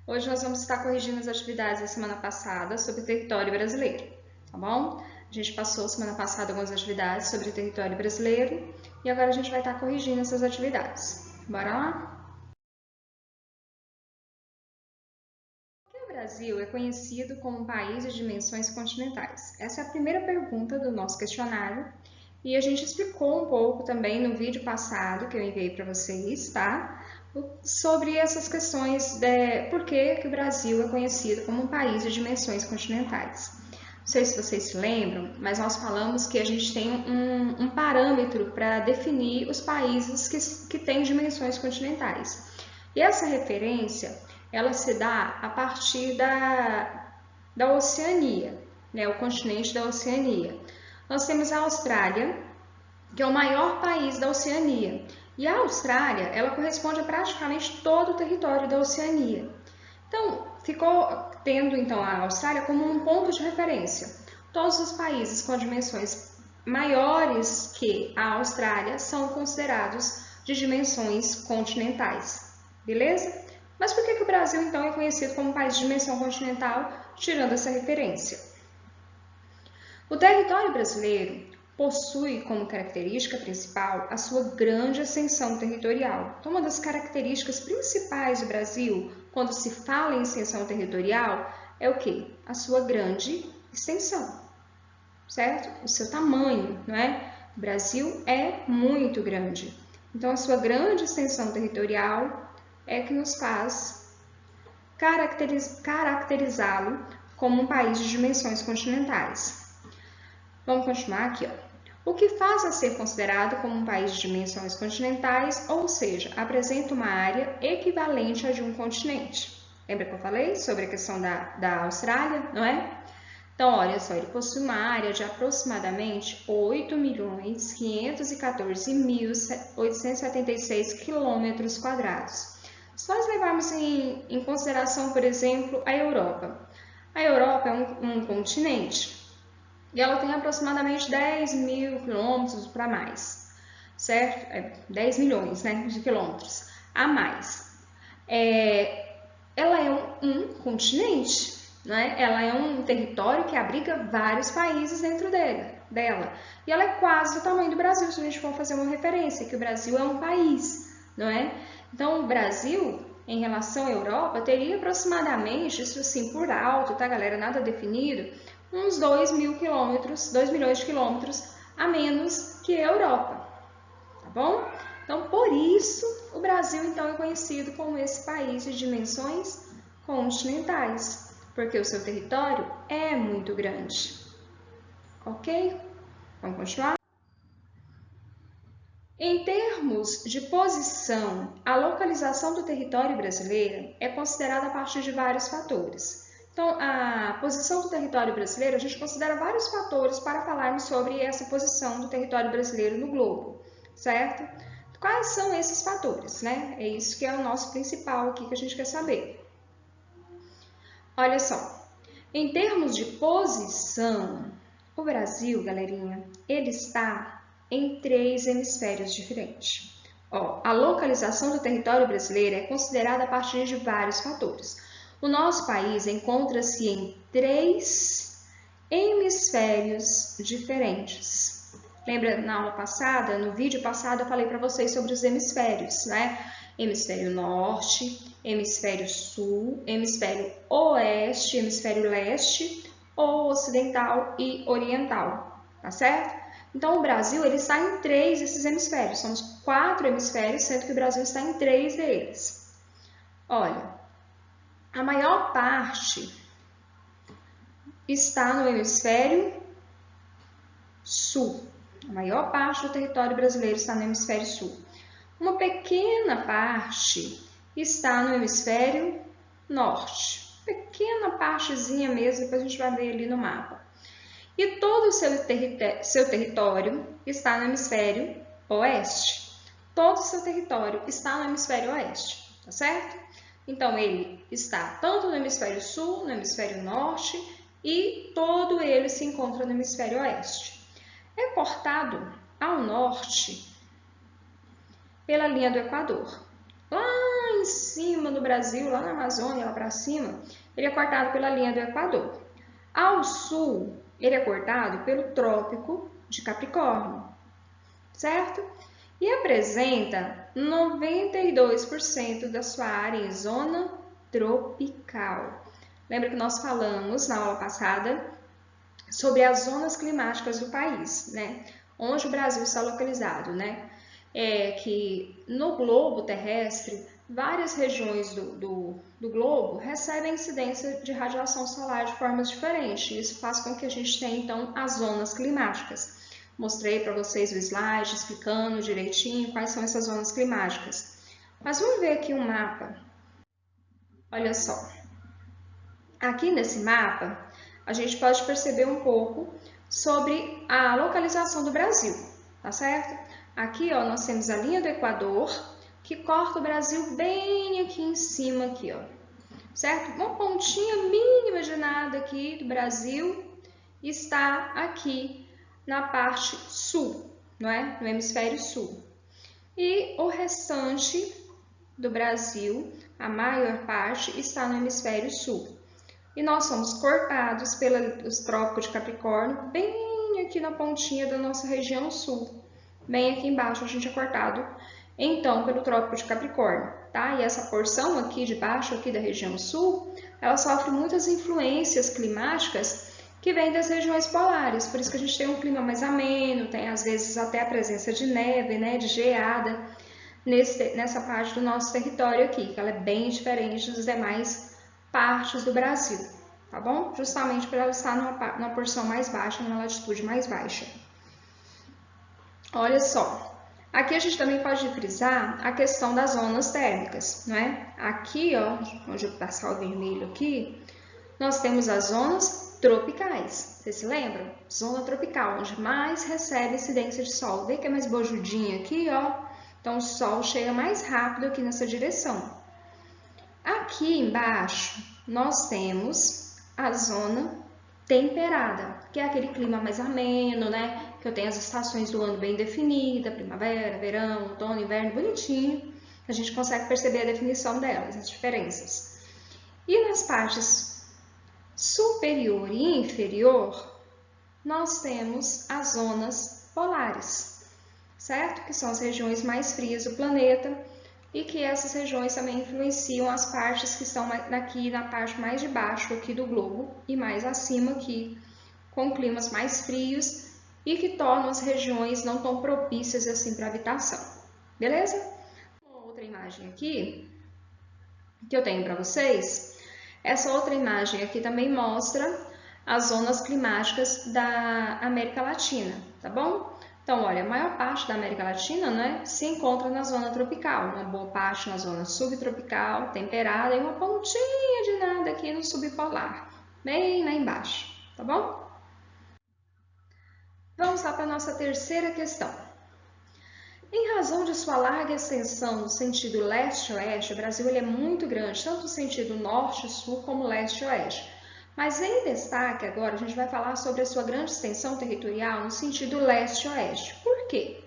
Hoje nós vamos estar corrigindo as atividades da semana passada sobre o território brasileiro, tá bom? A gente passou semana passada algumas atividades sobre o território brasileiro e agora a gente vai estar corrigindo essas atividades. Bora lá? Por que o Brasil é conhecido como um país de dimensões continentais? Essa é a primeira pergunta do nosso questionário e a gente explicou um pouco também no vídeo passado que eu enviei para vocês, tá? Sobre essas questões de por que o Brasil é conhecido como um país de dimensões continentais. Não sei se vocês se lembram, mas nós falamos que a gente tem um parâmetro para definir os países que têm dimensões continentais. E essa referência, ela se dá a partir da Oceania, né, o continente da Oceania. Nós temos a Austrália, que é o maior país da Oceania. E a Austrália, ela corresponde a praticamente todo o território da Oceania. Então, ficou tendo então a Austrália como um ponto de referência. Todos os países com dimensões maiores que a Austrália são considerados de dimensões continentais, beleza? Mas por que o Brasil então é conhecido como um país de dimensão continental, tirando essa referência? O território brasileiro possui como característica principal a sua grande extensão territorial. Então, uma das características principais do Brasil, quando se fala em extensão territorial, é o quê? A sua grande extensão, certo? O seu tamanho, não é? O Brasil é muito grande. Então, a sua grande extensão territorial é que nos faz caracterizá-lo como um país de dimensões continentais. Vamos continuar aqui, ó. O que faz a ser considerado como um país de dimensões continentais, ou seja, apresenta uma área equivalente à de um continente. Lembra que eu falei sobre a questão da Austrália, não é? Então, olha só, ele possui uma área de aproximadamente 8.514.876 km². Se nós levarmos em consideração, por exemplo, a Europa é um continente. E ela tem aproximadamente 10 mil quilômetros para mais, certo? 10 milhões, né, de quilômetros a mais. Ela é um continente, né? Ela é um território que abriga vários países dentro dela. E ela é quase do tamanho do Brasil, se a gente for fazer uma referência, que o Brasil é um país, não é? Então, o Brasil, em relação à Europa, teria aproximadamente, isso assim por alto, tá, galera? Nada definido, uns 2 milhões de quilômetros a menos que a Europa, tá bom? Então, por isso, o Brasil então é conhecido como esse país de dimensões continentais, porque o seu território é muito grande. Ok? Vamos continuar? Em termos de posição, a localização do território brasileiro é considerada a partir de vários fatores. Então, a posição do território brasileiro, a gente considera vários fatores para falarmos sobre essa posição do território brasileiro no globo, certo? Quais são esses fatores, né? É isso que é o nosso principal aqui que a gente quer saber. Olha só, em termos de posição, o Brasil, galerinha, ele está em 3 hemisférios diferentes. Ó, a localização do território brasileiro é considerada a partir de vários fatores. O nosso país encontra-se em 3 hemisférios diferentes. Lembra na aula passada, no vídeo passado, eu falei para vocês sobre os hemisférios, né? Hemisfério norte, hemisfério sul, hemisfério oeste, hemisfério leste ou ocidental e oriental, tá certo? Então, o Brasil ele está em 3 desses hemisférios, somos 4 hemisférios, sendo que o Brasil está em 3 deles. Olha, a maior parte está no hemisfério sul. A maior parte do território brasileiro está no hemisfério sul. Uma pequena parte está no hemisfério norte. Pequena partezinha mesmo, depois a gente vai ver ali no mapa. E todo o seu território está no hemisfério oeste. Todo o seu território está no hemisfério oeste, tá certo? Então, ele está tanto no hemisfério sul, no hemisfério norte e todo ele se encontra no hemisfério oeste. É cortado ao norte pela linha do Equador. Lá cima do Brasil, lá na Amazônia, lá para cima, ele é cortado pela linha do Equador. Ao sul, ele é cortado pelo Trópico de Capricórnio, certo? E apresenta 92% da sua área em zona tropical. Lembra que nós falamos na aula passada sobre as zonas climáticas do país, né? Onde o Brasil está localizado, né? Que no globo terrestre, várias regiões do globo recebem incidência de radiação solar de formas diferentes. Isso faz com que a gente tenha, então, as zonas climáticas. Mostrei para vocês o slide explicando direitinho quais são essas zonas climáticas. Mas vamos ver aqui um mapa. Olha só. Aqui nesse mapa, a gente pode perceber um pouco sobre a localização do Brasil, tá certo? Aqui, ó, nós temos a linha do Equador, que corta o Brasil bem aqui em cima, aqui, ó, certo? Uma pontinha mínima de nada aqui do Brasil está aqui na parte sul, não é? No hemisfério sul. E o restante do Brasil, a maior parte, está no hemisfério sul. E nós somos cortados pelos trópicos de Capricórnio, bem aqui na pontinha da nossa região sul. Bem aqui embaixo a gente é cortado, então, pelo Trópico de Capricórnio, tá? E essa porção aqui de baixo, aqui da região sul, ela sofre muitas influências climáticas que vêm das regiões polares. Por isso que a gente tem um clima mais ameno, tem às vezes até a presença de neve, né, de geada, nessa parte do nosso território aqui, que ela é bem diferente das demais partes do Brasil, tá bom? Justamente por ela estar numa porção mais baixa, numa latitude mais baixa. Olha só, aqui a gente também pode frisar a questão das zonas térmicas, não é? Aqui, ó, onde eu passar o vermelho aqui, nós temos as zonas tropicais. Vocês se lembram? Zona tropical, onde mais recebe incidência de sol. Vê que é mais bojudinha aqui, ó. Então, o sol chega mais rápido aqui nessa direção. Aqui embaixo, nós temos a zona temperada, que é aquele clima mais ameno, né? Que eu tenho as estações do ano bem definidas, primavera, verão, outono, inverno, bonitinho. A gente consegue perceber a definição delas, as diferenças. E nas partes superior e inferior, nós temos as zonas polares, certo? Que são as regiões mais frias do planeta e que essas regiões também influenciam as partes que estão aqui na parte mais de baixo aqui do globo e mais acima aqui, com climas mais frios e que tornam as regiões não tão propícias assim para habitação. Beleza? Uma outra imagem aqui que eu tenho para vocês, essa outra imagem aqui também mostra as zonas climáticas da América Latina, tá bom? Então, olha, a maior parte da América Latina, né, se encontra na zona tropical, uma boa parte na zona subtropical, temperada, e uma pontinha de nada aqui no subpolar, bem lá embaixo, tá bom? Vamos lá para a nossa terceira questão. Em razão de sua larga extensão no sentido leste-oeste, o Brasil ele é muito grande, tanto no sentido norte-sul como leste-oeste. Mas em destaque agora, a gente vai falar sobre a sua grande extensão territorial no sentido leste-oeste. Por quê?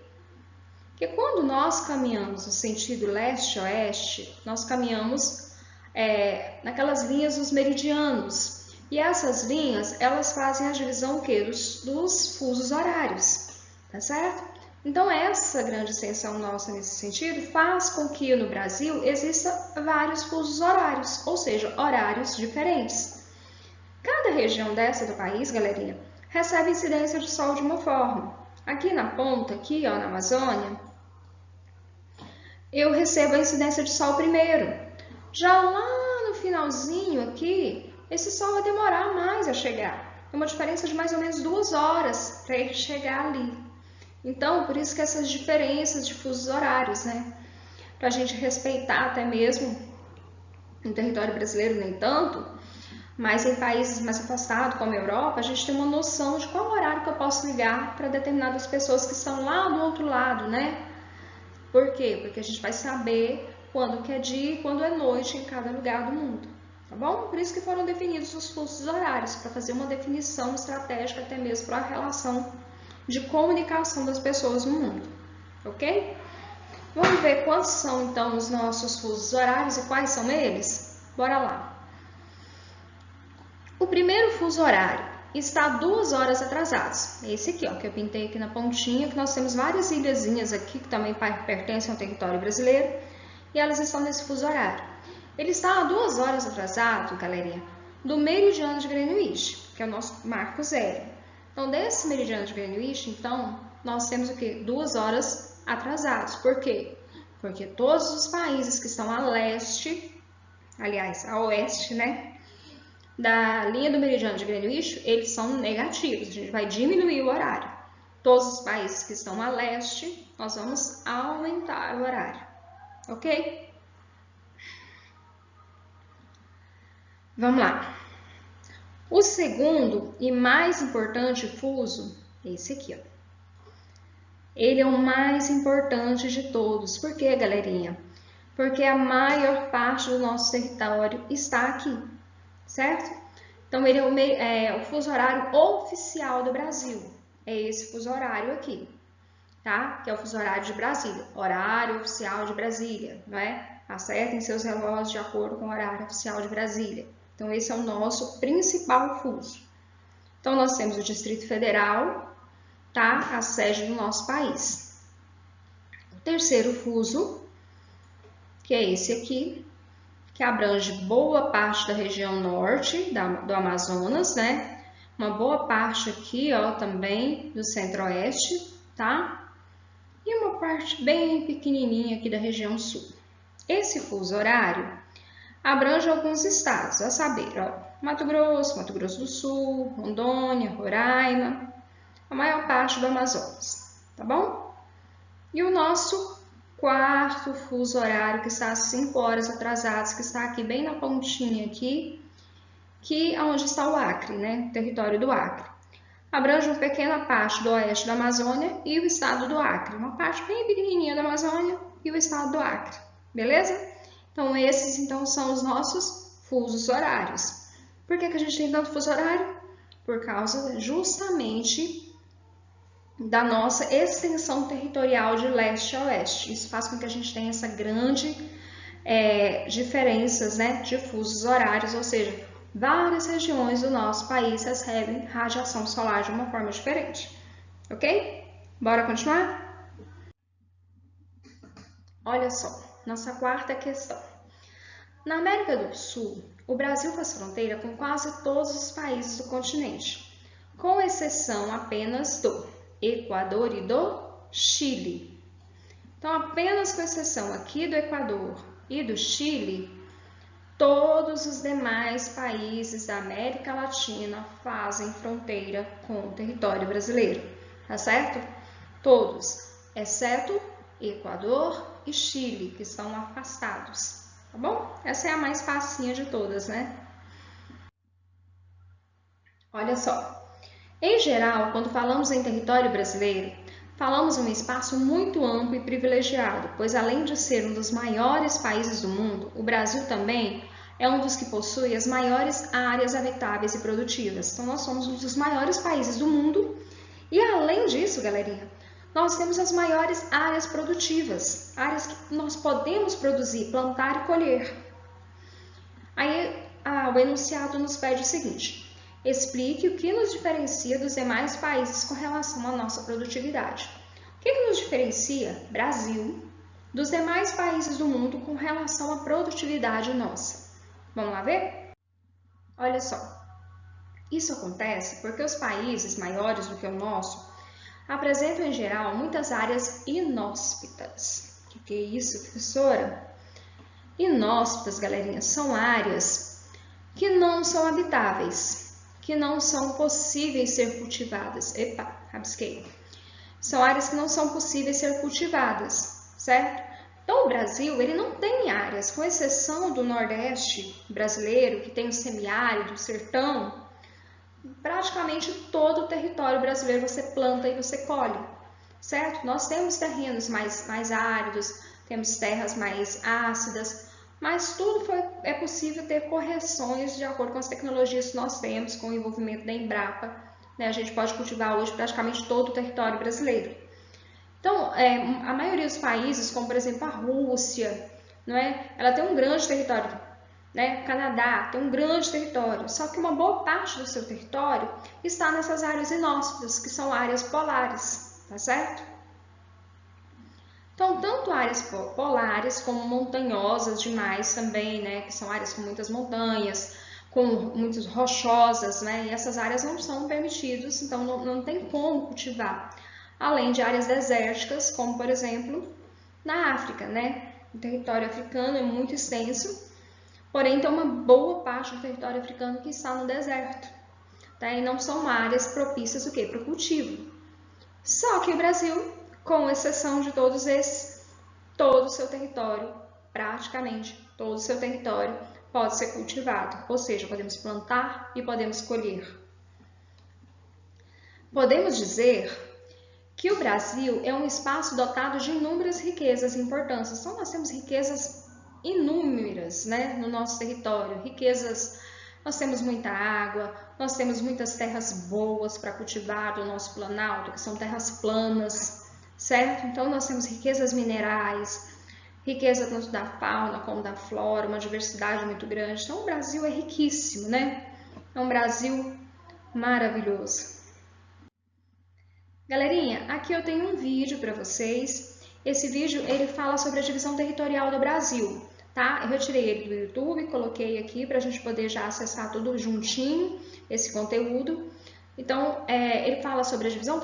Porque quando nós caminhamos no sentido leste-oeste, nós caminhamos naquelas linhas dos meridianos. E essas linhas, elas fazem a divisão o quê? Dos fusos horários, tá certo? Então, essa grande extensão nossa nesse sentido faz com que no Brasil exista vários fusos horários, ou seja, horários diferentes. Cada região dessa do país, galerinha, recebe incidência de sol de uma forma. Aqui na ponta, aqui, ó, na Amazônia, eu recebo a incidência de sol primeiro. Já lá no finalzinho aqui, esse sol vai demorar mais a chegar. É uma diferença de mais ou menos 2 horas para ele chegar ali. Então, por isso que essas diferenças de fusos horários, né? Para a gente respeitar até mesmo no território brasileiro, nem tanto, mas em países mais afastados, como a Europa, a gente tem uma noção de qual horário que eu posso ligar para determinadas pessoas que estão lá do outro lado, né? Por quê? Porque a gente vai saber quando que é dia e quando é noite em cada lugar do mundo, tá bom? Por isso que foram definidos os fusos horários, para fazer uma definição estratégica até mesmo para a relação de comunicação das pessoas no mundo, ok? Vamos ver quantos são, então, os nossos fusos horários e quais são eles? Bora lá. O primeiro fuso horário está 2 horas atrasados. Esse aqui, ó, que eu pintei aqui na pontinha, que nós temos várias ilhazinhas aqui que também pertencem ao território brasileiro e elas estão nesse fuso horário. Ele está a 2 horas atrasado, galerinha, do meridiano de Greenwich, que é o nosso marco zero. Então, desse meridiano de Greenwich, então, nós temos o quê? 2 horas atrasados. Por quê? Porque todos os países que estão a leste, aliás, a oeste, né, da linha do meridiano de Greenwich, eles são negativos. A gente vai diminuir o horário. Todos os países que estão a leste, nós vamos aumentar o horário. Ok? Vamos lá. O segundo e mais importante fuso é esse aqui, ó. Ele é o mais importante de todos. Por quê, galerinha? Porque a maior parte do nosso território está aqui, certo? Então, ele é o fuso horário oficial do Brasil. É esse fuso horário aqui, tá? Que é o fuso horário de Brasília. Horário oficial de Brasília, não é? Acertem seus relógios de acordo com o horário oficial de Brasília. Então, esse é o nosso principal fuso. Então, nós temos o Distrito Federal, tá? A sede do nosso país. O terceiro fuso, que é esse aqui, que abrange boa parte da região norte do Amazonas, né? Uma boa parte aqui, ó, também do centro-oeste, tá? E uma parte bem pequenininha aqui da região sul. Esse fuso horário abrange alguns estados, a saber, ó, Mato Grosso do Sul, Rondônia, Roraima, a maior parte do Amazonas, tá bom? E o nosso quarto fuso horário, que está a 5 horas atrasados, que está aqui bem na pontinha aqui, que é onde está o Acre, né? Território do Acre. Abrange uma pequena parte do oeste da Amazônia e o estado do Acre, uma parte bem pequenininha da Amazônia e o estado do Acre, beleza? Então, esses então são os nossos fusos horários. Por que a gente tem tanto fuso horário? Por causa justamente da nossa extensão territorial de leste a oeste. Isso faz com que a gente tenha essa grande diferenças, né, de fusos horários, ou seja, várias regiões do nosso país recebem radiação solar de uma forma diferente. Ok? Bora continuar? Olha só, nossa quarta questão. Na América do Sul, o Brasil faz fronteira com quase todos os países do continente, com exceção apenas do Equador e do Chile. Então, apenas com exceção aqui do Equador e do Chile, todos os demais países da América Latina fazem fronteira com o território brasileiro, tá certo? Todos, exceto Equador e Chile, que estão afastados, tá bom? Essa é a mais facinha de todas, né? Olha só. Em geral, quando falamos em território brasileiro, falamos em um espaço muito amplo e privilegiado, pois além de ser um dos maiores países do mundo, o Brasil também é um dos que possui as maiores áreas habitáveis e produtivas. Então, nós somos um dos maiores países do mundo e, além disso, galerinha, nós temos as maiores áreas produtivas, áreas que nós podemos produzir, plantar e colher. Aí, o enunciado nos pede o seguinte: explique o que nos diferencia dos demais países com relação à nossa produtividade. O que nos diferencia, Brasil, dos demais países do mundo com relação à produtividade nossa? Vamos lá ver? Olha só. Isso acontece porque os países maiores do que o nosso apresentam, em geral, muitas áreas inóspitas. O que é isso, professora? Inóspitas, galerinha, são áreas que não são habitáveis, que não são possíveis ser cultivadas. Epa, rabisquei. São áreas que não são possíveis ser cultivadas, certo? Então, o Brasil, ele não tem áreas, com exceção do Nordeste brasileiro, que tem o semiárido, o sertão, praticamente todo o território brasileiro você planta e você colhe, certo? Nós temos terrenos mais áridos, temos terras mais ácidas, mas tudo é possível ter correções de acordo com as tecnologias que nós temos, com o envolvimento da Embrapa, né? A gente pode cultivar hoje praticamente todo o território brasileiro. Então, a maioria dos países, como por exemplo a Rússia, não é? Ela tem um grande território, né? O Canadá tem um grande território, só que uma boa parte do seu território está nessas áreas inóspitas, que são áreas polares, tá certo? Então, tanto áreas polares como montanhosas demais também, né? Que são áreas com muitas montanhas, com muitas rochosas, né? E essas áreas não são permitidas, então não tem como cultivar. Além de áreas desérticas, como por exemplo na África, né? O território africano é muito extenso, porém tem uma boa parte do território africano que está no deserto, tá? E não são áreas propícias o quê? Para o cultivo. Só que o Brasil, com exceção de todos esses, todo o seu território, praticamente todo o seu território, pode ser cultivado, ou seja, podemos plantar e podemos colher. Podemos dizer que o Brasil é um espaço dotado de inúmeras riquezas e importâncias. Então, nós temos riquezas inúmeras, né, no nosso território. Riquezas, nós temos muita água, nós temos muitas terras boas para cultivar do nosso Planalto, que são terras planas, certo? Então, nós temos riquezas minerais, riqueza tanto da fauna como da flora, uma diversidade muito grande. Então, o Brasil é riquíssimo, né? É um Brasil maravilhoso. Galerinha, aqui eu tenho um vídeo para vocês. Esse vídeo, ele fala sobre a divisão territorial do Brasil, tá? Eu retirei ele do YouTube, coloquei aqui para a gente poder já acessar tudo juntinho, esse conteúdo. Então, ele fala sobre a divisão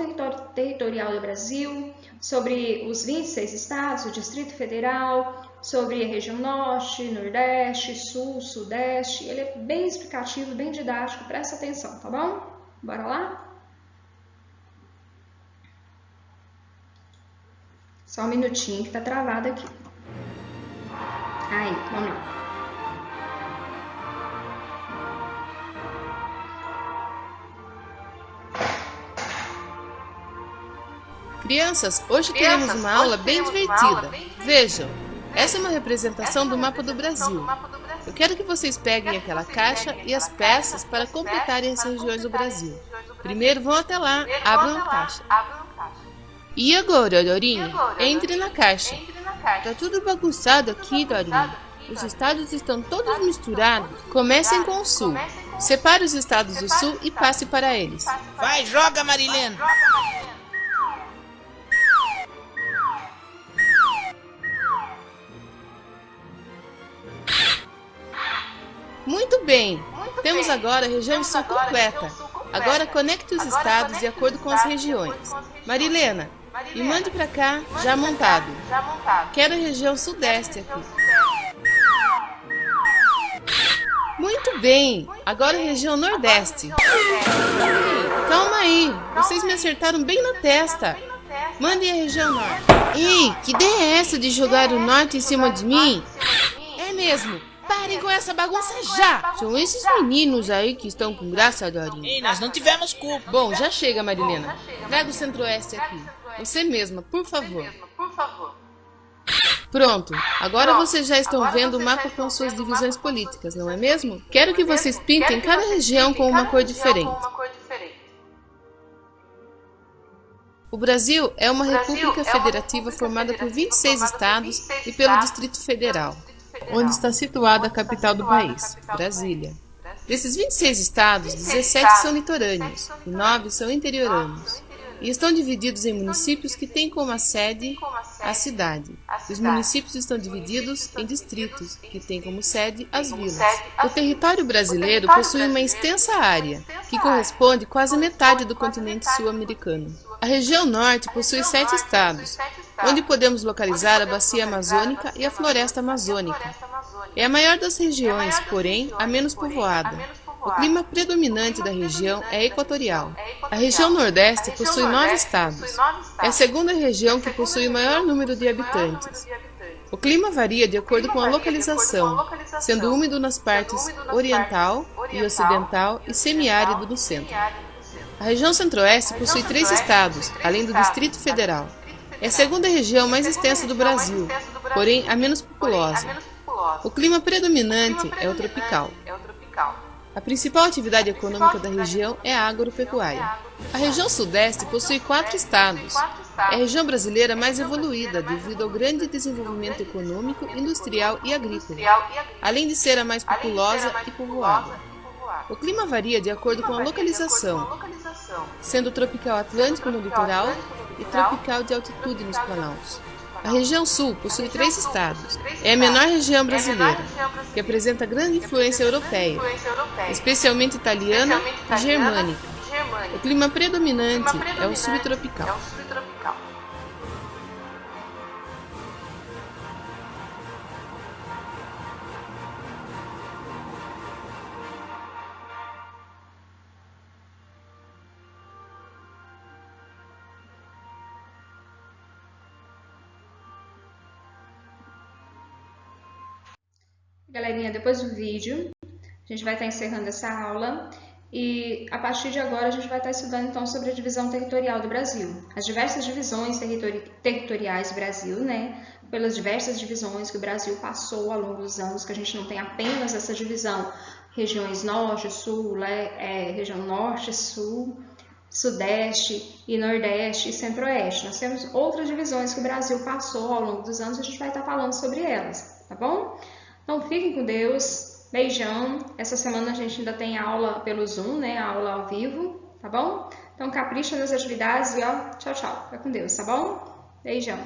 territorial do Brasil, sobre os 26 estados, o Distrito Federal, sobre a região Norte, Nordeste, Sul, Sudeste. Ele é bem explicativo, bem didático, presta atenção, tá bom? Bora lá? Só um minutinho que tá travado aqui. Aí, vamos lá. Crianças, hoje teremos uma aula bem divertida. Vejam, essa é uma representação do mapa do Brasil. Eu quero que vocês peguem aquela caixa e as peças para completarem as regiões do Brasil. Primeiro vão até lá, abram a caixa. E agora, Dorinha? Entre na caixa. Tá tudo bagunçado aqui, Dorinha. Os estados estão todos misturados. Comecem com o Sul. Separe os estados do Sul e passe para eles. Vai, joga, Marilena! Muito bem. Temos agora a região Sul completa. Agora conecte os estados de acordo com as regiões. Marilena, me mande para cá, já montado. Quero a região Sudeste aqui. Muito bem. Agora a região Nordeste. Calma aí, vocês me acertaram bem na testa. Mandem a região Norte. Ei, que ideia é essa de jogar o Norte em cima de mim? É mesmo. Parem com essa bagunça já! São esses meninos aí que estão com graça, Dorinha. Ei, nós não tivemos culpa. Bom, já chega, Marilena. Traga o Centro-Oeste aqui. Você mesma, por favor. Pronto. Agora vocês já estão vendo o mapa com suas divisões políticas, não é mesmo? Quero que vocês pintem cada região com uma cor diferente. O Brasil é uma república federativa formada por 26 estados e pelo Distrito Federal, onde está situada a capital do país, Brasília. Desses 26 estados, 17 são litorâneos e 9 são interioranos, e estão divididos em municípios que têm como sede a cidade. Os municípios estão divididos em distritos, que têm como sede as vilas. O território brasileiro possui uma extensa área, que corresponde quase metade do continente sul-americano. A região norte possui 7 estados, onde podemos localizar a bacia amazônica e a floresta amazônica. É a maior das regiões, porém, a menos povoada. O clima predominante da região é equatorial. A região Nordeste possui 9 estados. É a segunda região que possui o maior número de habitantes. O clima varia de acordo com a localização, sendo úmido nas partes oriental e ocidental e semiárido no centro. A região Centro-Oeste possui 3 estados, além do Distrito Federal. É a segunda região mais extensa do Brasil, porém a menos populosa. O clima predominante é o tropical. A principal atividade econômica da região é a agropecuária. A região sudeste possui 4 estados. É a região brasileira mais evoluída devido ao grande desenvolvimento econômico, industrial e agrícola, além de ser a mais populosa e povoada. O clima varia de acordo com a localização, sendo tropical atlântico no litoral e tropical de altitude nos planaltos. A região sul possui 3 estados. É a menor região brasileira, que apresenta grande influência europeia, especialmente italiana e germânica. O clima predominante é o subtropical. Galerinha, depois do vídeo, a gente vai estar encerrando essa aula e a partir de agora a gente vai estar estudando então sobre a divisão territorial do Brasil. As diversas divisões territoriais do Brasil, né? Pelas diversas divisões que o Brasil passou ao longo dos anos, que a gente não tem apenas essa divisão, regiões norte, sul, região norte, sul, sudeste e nordeste e centro-oeste. Nós temos outras divisões que o Brasil passou ao longo dos anos e a gente vai estar falando sobre elas, tá bom? Então, fiquem com Deus, beijão. Essa semana a gente ainda tem aula pelo Zoom, né? Aula ao vivo, tá bom? Então, capricha nas atividades e ó, tchau, tchau. Fica com Deus, tá bom? Beijão.